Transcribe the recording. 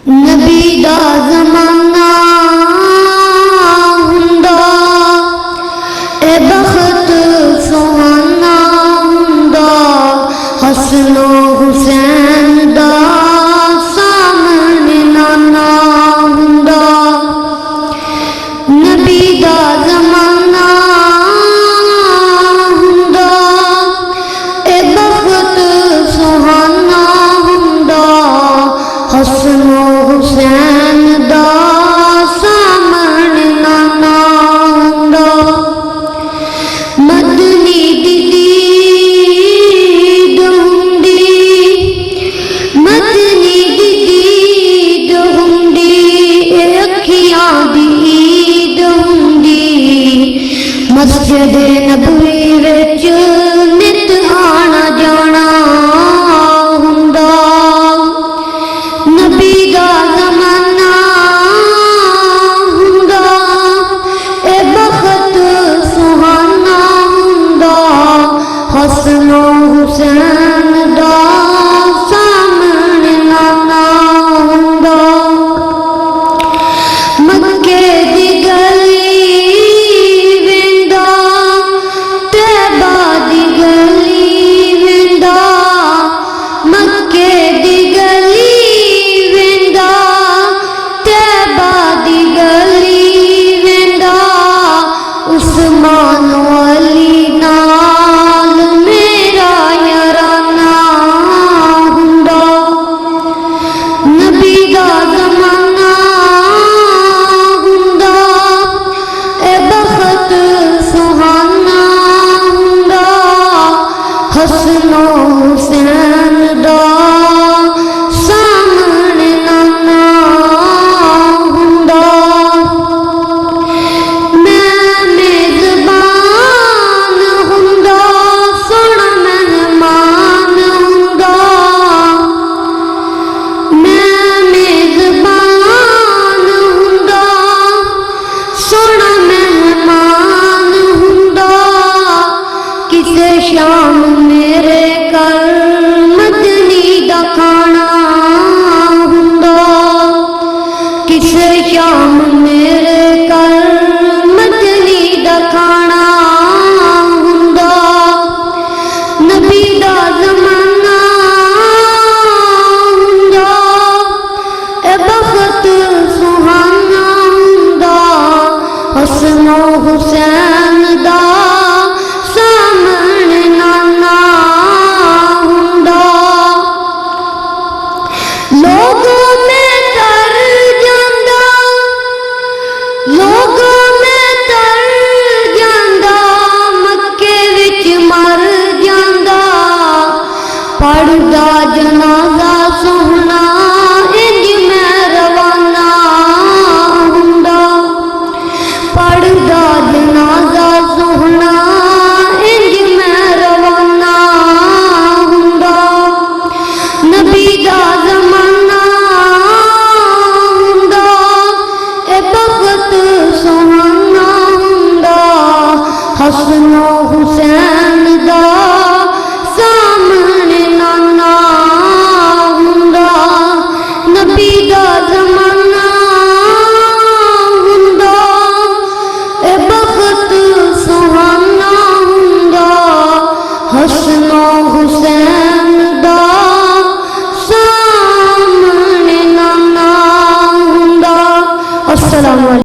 नबी दा ज़माना हुंदा ए बख़्त सुहाना हुंदा, हसन हुसैन दा सामने नाना हुंदा। नबी दा ज़माना हुंदा ए बख़्त सुहाना हुंदा, हसन हुसैन दा सामने नाना हुंदा। मदनी दी दीद हुंदी, मदनी दी दीद हुंदी, अखियां दी ईद हुंदी। मस्जिद नबवी विच नित आना जाना हुंदा। नबी दा ज़माना हुंदा ए बख़्त सुहाना हुंदा, हसन हुसैन दा सामने नाना हुंदा। मक्के दी गली वेंदा, तैबा दी गली वेंदा, मक्के दी गली वेंदा, तैबा दी गली वेंदा। उस्मान अली नाल मेरा याराना हुंदा। नबी दा ज़माना हुंदा ए बख़्त सुहाना हुंदा, हसन हुसैन दा सामने नाना हुंदा। मैं मेज़बान हुंदा, सोहना मेहमान हुंदा। मैं मेज़बान हुंदा, सोहना मेहमान हुंदा। किसे शाम मेरे घर मदनी दा खाना हुंदा, किसे शाम मेरे घर मदनी दा खाना हुंदा। नबी दा ज़माना हुंदा ए बख़्त सुहाना हुंदा, हसन हुसैन दा सामने नाना हुंदा। लोगों में तर जांदा, लोगों में तर जांदा, मक्के विच मर जांदा। पढ़दा जनाजा सोहना इंज मैं रवाना हुंदा। पढ़दा जनाजा सोहना इंज मैं रवाना हुंदा। नबी दा ज़माना हुंदा ए बख़्त सुहाना हुंदा, हसन हुसैन दा सामने नाना हुंदा। नबी दा ज़माना हुंदा ए बख़्त सुहाना हुंदा, हसन हुसैन दा सामने नाना हुंदा। अस्सलामु अलैकुम।